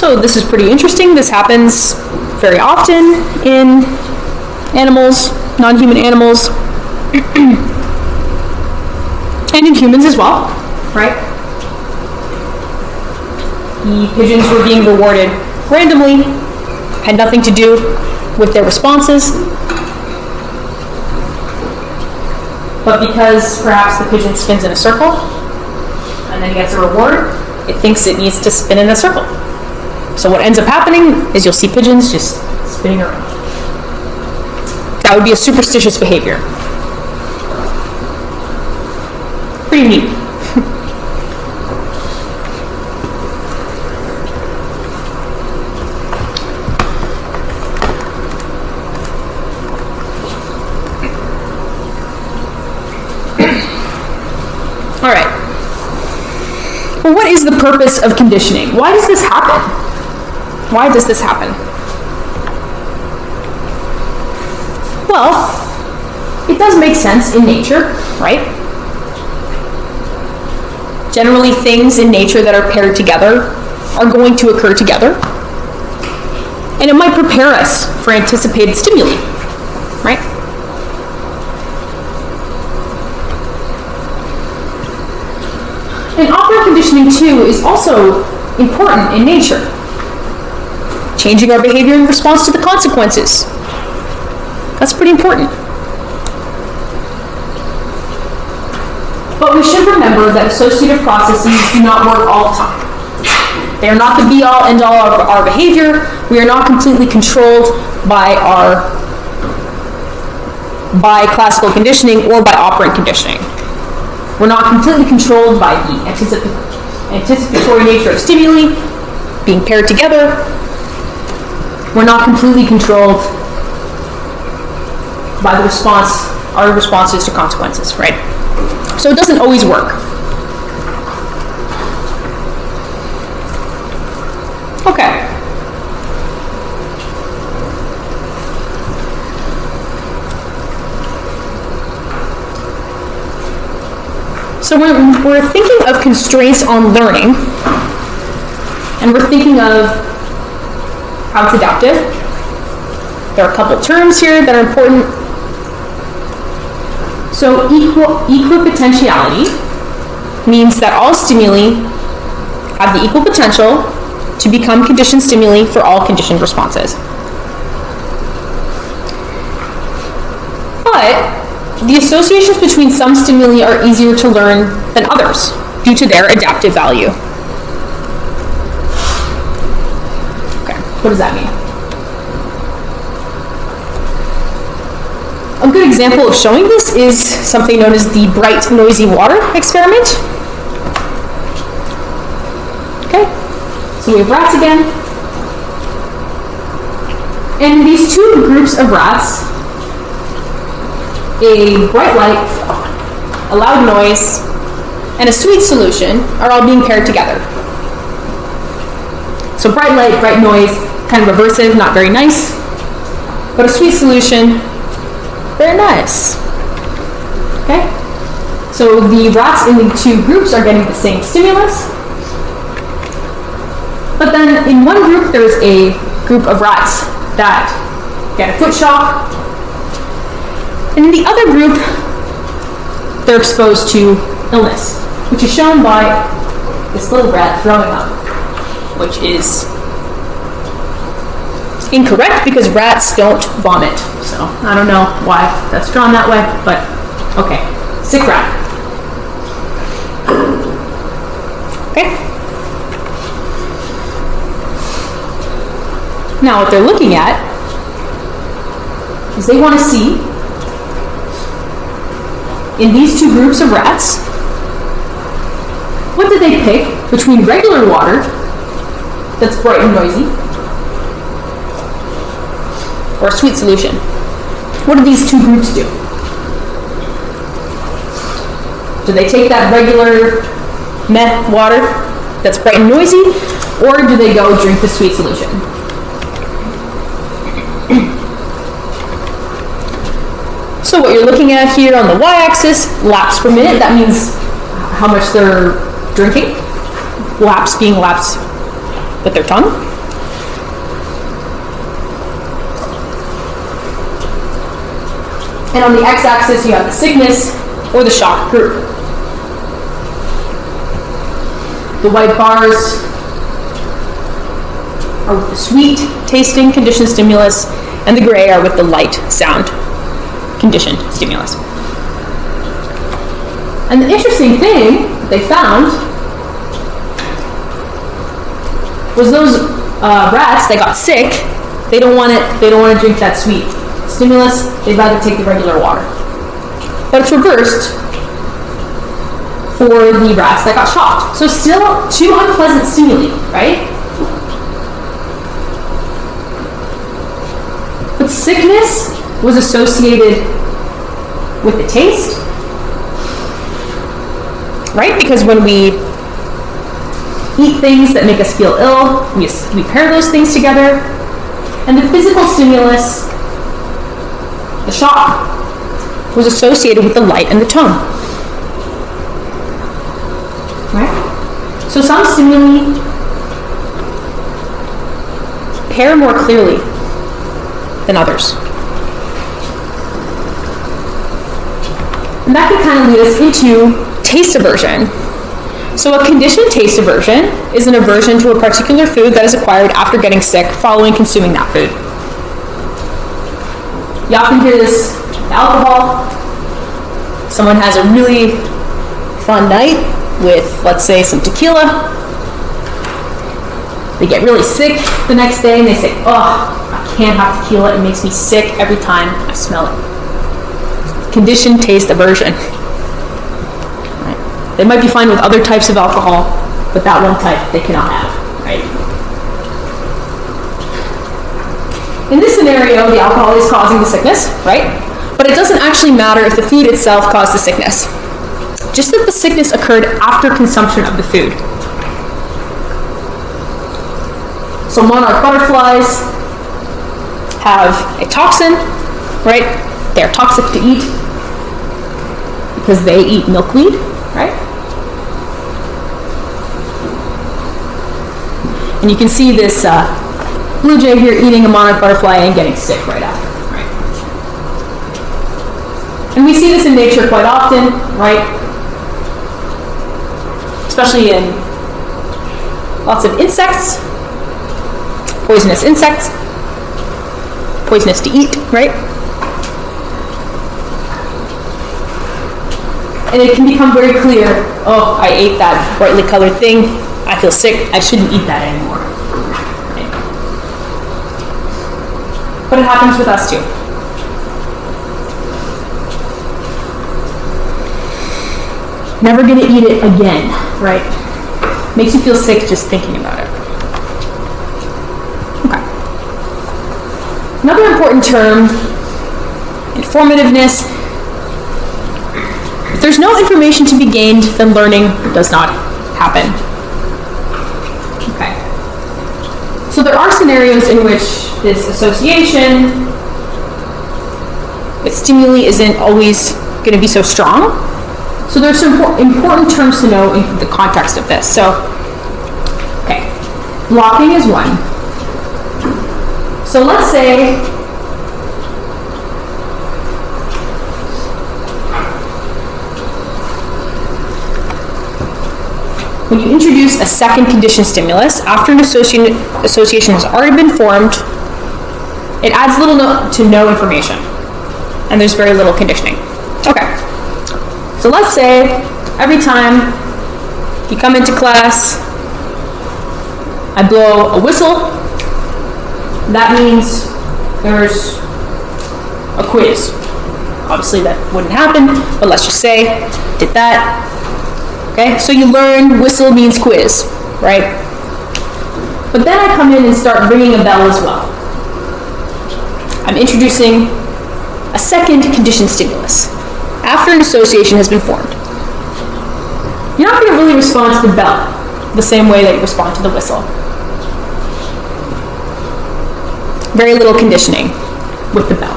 So this is pretty interesting. This happens very often in animals, non-human animals, and in humans as well, right? The pigeons were being rewarded randomly, had nothing to do with their responses, but because perhaps the pigeon spins in a circle and then gets a reward, it thinks it needs to spin in a circle. So what ends up happening is you'll see pigeons just spinning around. That would be a superstitious behavior. Pretty neat. All right. Well, what is the purpose of conditioning? Why does this happen? Why does this happen? Well, it does make sense in nature, right? Generally, things in nature that are paired together are going to occur together. And it might prepare us for anticipated stimuli, right? And operant conditioning, too, is also important in nature. Changing our behavior in response to the consequences. That's pretty important. But we should remember that associative processes do not work all the time. They are not the be-all, end-all of our behavior. We are not completely controlled by classical conditioning or by operant conditioning. We're not completely controlled by the anticipatory nature of stimuli being paired together. We're not completely controlled by our responses to consequences, right? So it doesn't always work. Okay. So when we're thinking of constraints on learning, and we're thinking of how it's adaptive, there are a couple terms here that are important. So equipotentiality means that all stimuli have the equal potential to become conditioned stimuli for all conditioned responses. But the associations between some stimuli are easier to learn than others due to their adaptive value. Okay, what does that mean? A good example of showing this is something known as the bright, noisy water experiment. Okay, so we have rats again. And these two groups of rats, a bright light, a loud noise, and a sweet solution are all being paired together. So bright light, bright noise, kind of aversive, not very nice. But a sweet solution, very nice. Okay? So the rats in the two groups are getting the same stimulus. But then in one group, there's a group of rats that get a foot shock. And in the other group, they're exposed to illness, which is shown by this little rat throwing up, which is incorrect because rats don't vomit. So I don't know why that's drawn that way, but okay. Sick rat. Okay. Now what they're looking at is they want to see in these two groups of rats, what did they pick between regular water that's bright and noisy or a sweet solution? What do these two groups do? Do they take that regular meh water that's bright and noisy, or do they go drink the sweet solution? So what you're looking at here on the y-axis, laps per minute, that means how much they're drinking. Laps being laps with their tongue. And on the x-axis, you have the sickness or the shock group. The white bars are with the sweet tasting conditioned stimulus, and the gray are with the light sound conditioned stimulus. And the interesting thing they found was those rats that got sick, they don't want to drink that sweet stimulus, they'd rather take the regular water. But it's reversed for the rats that got shocked. So still two unpleasant stimuli, right? But sickness was associated with the taste, right? Because when we eat things that make us feel ill, we pair those things together. And the physical stimulus, the shock, was associated with the light and the tone. Right? So some stimuli pair more clearly than others. And that can kind of lead us into taste aversion. So a conditioned taste aversion is an aversion to a particular food that is acquired after getting sick following consuming that food. You often hear this with alcohol. Someone has a really fun night with, let's say, some tequila. They get really sick the next day and they say, oh, I can't have tequila, it makes me sick every time I smell it. Conditioned taste aversion. Right? They might be fine with other types of alcohol, but that one type they cannot have. Right? In this scenario, the alcohol is causing the sickness, right? But it doesn't actually matter if the food itself caused the sickness. Just that the sickness occurred after consumption of the food. So monarch butterflies have a toxin, right? They're toxic to eat because they eat milkweed, right? And you can see this blue jay here eating a monarch butterfly and getting sick right after, right? And we see this in nature quite often, right? Especially in lots of insects, poisonous insects, poisonous to eat, right? And it can become very clear, oh, I ate that brightly colored thing, I feel sick, I shouldn't eat that anymore. Right? But it happens with us too. Never gonna eat it again, right? Makes you feel sick just thinking about it. Okay. Another important term, informativeness. If there's no information to be gained, then learning does not happen. Okay. So there are scenarios in which this association with stimuli isn't always going to be so strong. So there's some important terms to know in the context of this. So, okay, blocking is one. So let's say when you introduce a second conditioned stimulus, after an association has already been formed, it adds little to no information, and there's very little conditioning. Okay. So let's say every time you come into class, I blow a whistle. That means there's a quiz. Obviously that wouldn't happen, but let's just say did that. Okay, so you learn whistle means quiz, right? But then I come in and start ringing a bell as well. I'm introducing a second conditioned stimulus after an association has been formed. You're not going to really respond to the bell the same way that you respond to the whistle. Very little conditioning with the bell.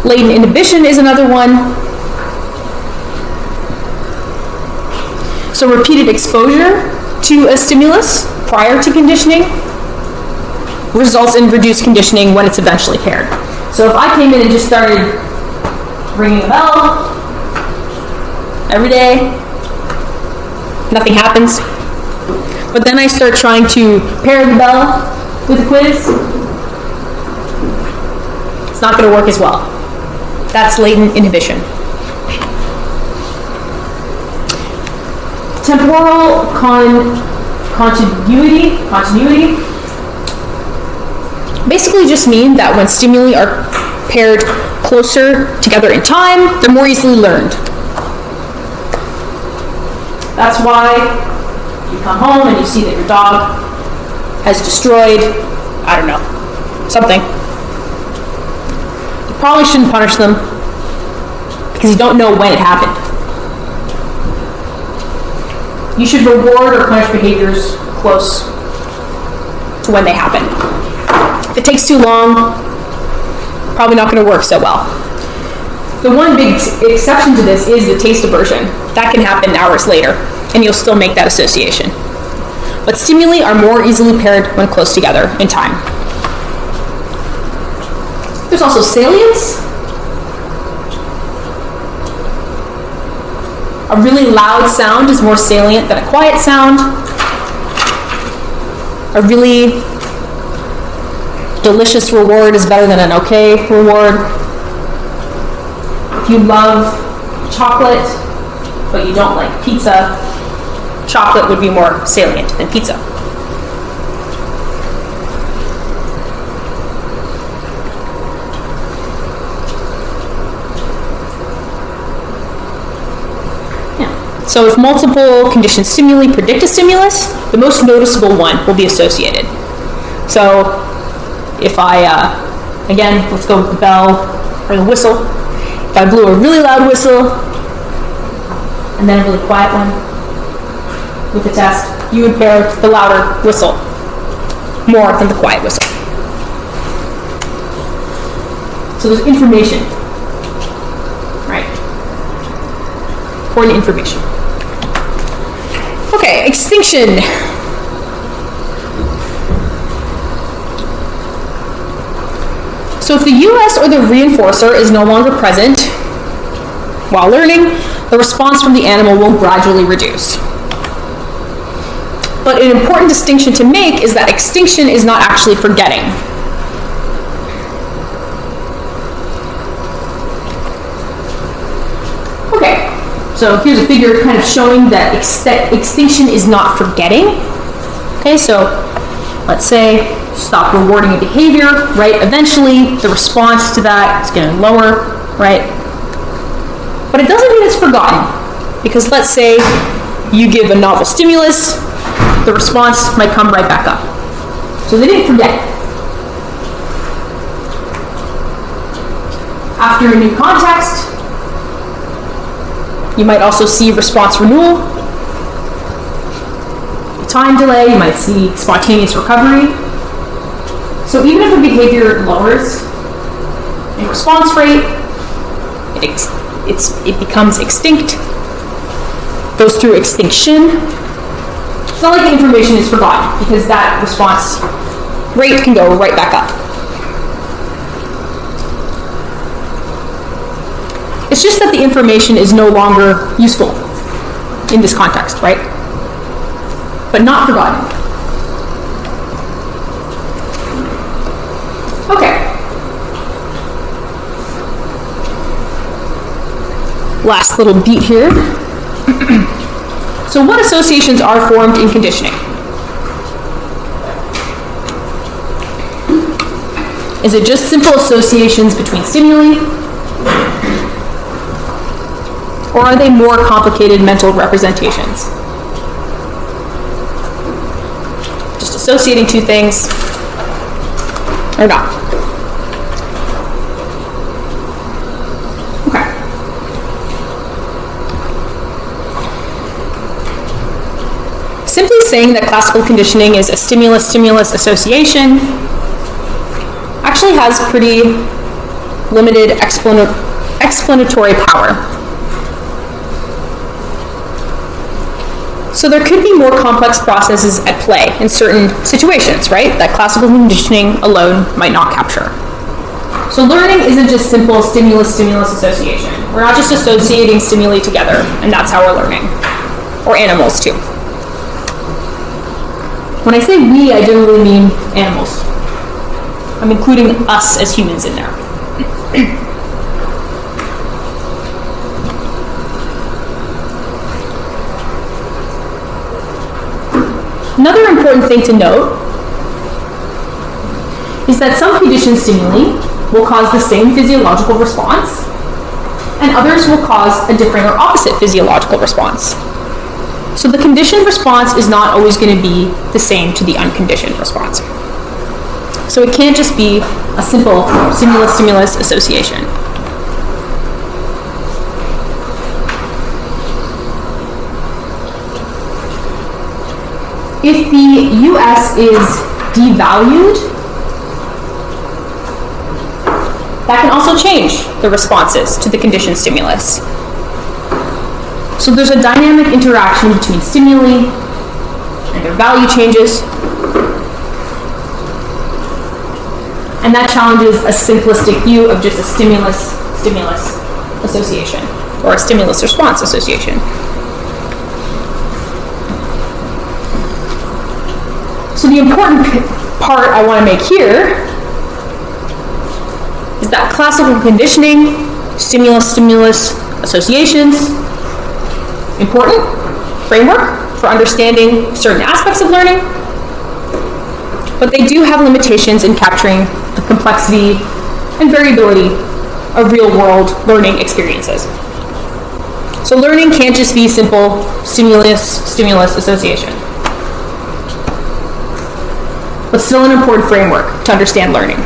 Latent inhibition is another one. So repeated exposure to a stimulus prior to conditioning results in reduced conditioning when it's eventually paired. So if I came in and just started ringing a bell every day, nothing happens. But then I start trying to pair the bell with a quiz, it's not going to work as well. That's latent inhibition. Temporal continuity basically just mean that when stimuli are paired closer together in time, they're more easily learned. That's why you come home and you see that your dog has destroyed, I don't know, something. You probably shouldn't punish them because you don't know when it happened. You should reward or punish behaviors close to when they happen. If it takes too long, probably not going to work so well. The one big exception to this is the taste aversion. That can happen hours later, and you'll still make that association. But stimuli are more easily paired when close together in time. There's also salience. A really loud sound is more salient than a quiet sound. A really delicious reward is better than an okay reward. If you love chocolate, but you don't like pizza, chocolate would be more salient than pizza. So if multiple conditioned stimuli predict a stimulus, the most noticeable one will be associated. So if I, again, let's go with the bell or the whistle. If I blew a really loud whistle and then a really quiet one with the test, you would pair the louder whistle more than the quiet whistle. So there's information, right? Important information. Okay, extinction. So if the US or the reinforcer is no longer present while learning, the response from the animal will gradually reduce. But an important distinction to make is that extinction is not actually forgetting. Okay, so here's a figure kind of showing that extinction is not forgetting. Okay, so let's say stop rewarding a behavior, right? Eventually, the response to that is going to lower, right? But it doesn't mean it's forgotten, because let's say you give a novel stimulus, the response might come right back up. So they didn't forget. After a new context, you might also see response renewal, time delay, you might see spontaneous recovery. So even if a behavior lowers in response rate, it becomes extinct, goes through extinction. It's not like the information is forgotten, because that response rate can go right back up. It's just that the information is no longer useful in this context, right? But not forgotten. Okay. Last little beat here. So what associations are formed in conditioning? Is it just simple associations between stimuli? Or are they more complicated mental representations? Just associating two things, or not? Okay. Simply saying that classical conditioning is a stimulus-stimulus association actually has pretty limited explanatory power. So there could be more complex processes at play in certain situations, right, that classical conditioning alone might not capture. So learning isn't just simple stimulus-stimulus association. We're not just associating stimuli together, and that's how we're learning. Or animals, too. When I say we, I generally mean animals. I'm including us as humans in there. Another important thing to note is that some conditioned stimuli will cause the same physiological response, and others will cause a different or opposite physiological response. So the conditioned response is not always going to be the same to the unconditioned response. So it can't just be a simple stimulus-stimulus association. If the US is devalued, that can also change the responses to the conditioned stimulus. So there's a dynamic interaction between stimuli and their value changes, and that challenges a simplistic view of just a stimulus-stimulus association, or a stimulus-response association. So the important part I want to make here is that classical conditioning, stimulus-stimulus associations, important framework for understanding certain aspects of learning, but they do have limitations in capturing the complexity and variability of real-world learning experiences. So learning can't just be simple stimulus-stimulus association, but still an important framework to understand learning.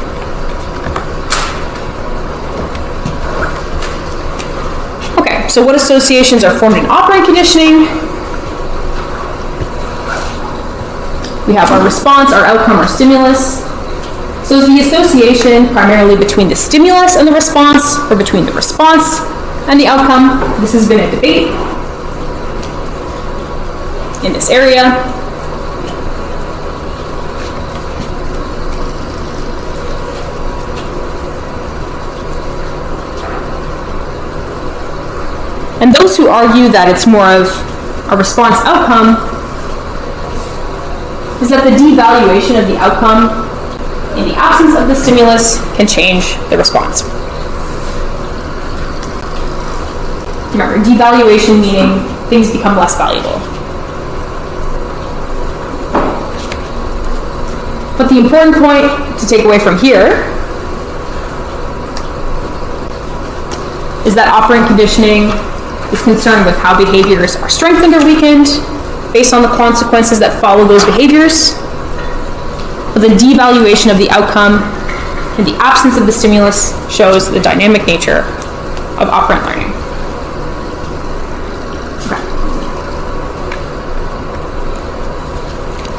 Okay, so what associations are formed in operant conditioning? We have our response, our outcome, our stimulus. So is the association primarily between the stimulus and the response, or between the response and the outcome? This has been a debate in this area. And those who argue that it's more of a response outcome is that the devaluation of the outcome in the absence of the stimulus can change the response. Remember, devaluation meaning things become less valuable. But the important point to take away from here is that operant conditioning is concerned with how behaviors are strengthened or weakened based on the consequences that follow those behaviors. But the devaluation of the outcome in the absence of the stimulus shows the dynamic nature of operant learning.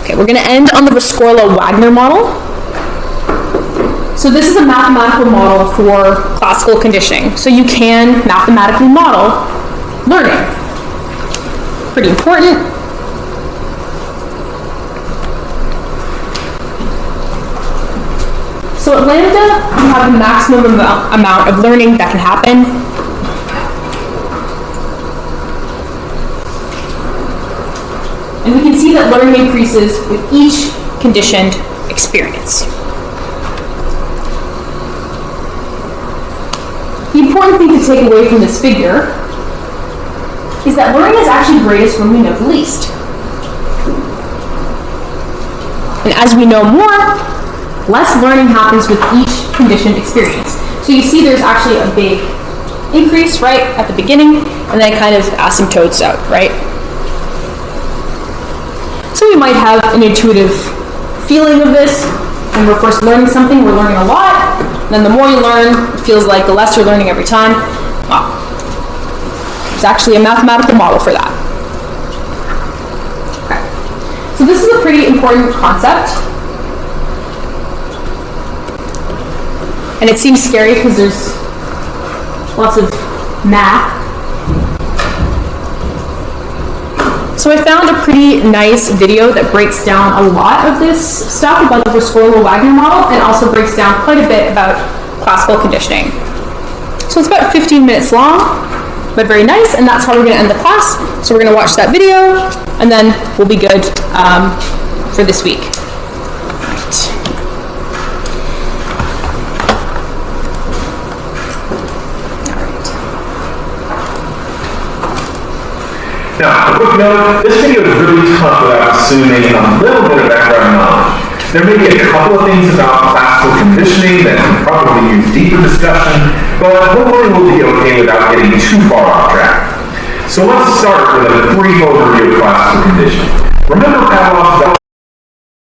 Okay, we're going to end on the Rescorla-Wagner model. So this is a mathematical model for classical conditioning. So you can mathematically model learning. Pretty important. So at lambda, we have the maximum amount of learning that can happen. And we can see that learning increases with each conditioned experience. The important thing to take away from this figure is that learning is actually greatest when we know the least. And as we know more, less learning happens with each conditioned experience. So you see there's actually a big increase, right, at the beginning, and then it kind of asymptotes out, right? So we might have an intuitive feeling of this. When we're first learning something, we're learning a lot. Then the more you learn, it feels like the less you're learning every time. Wow. There's actually a mathematical model for that. Okay. So this is a pretty important concept. And it seems scary because there's lots of math. So I found a pretty nice video that breaks down a lot of this stuff about the Rescorla-Wagner model and also breaks down quite a bit about classical conditioning. So it's about 15 minutes long, but very nice, and that's how we're going to end the class. So we're going to watch that video, and then we'll be good for this week. Now, a quick note, this video is really tough without assuming a little bit of background knowledge. There may be a couple of things about classical conditioning that can probably use deeper discussion, but hopefully we'll be okay without getting too far off track. So let's start with a brief overview of classical conditioning. Remember Pavlov's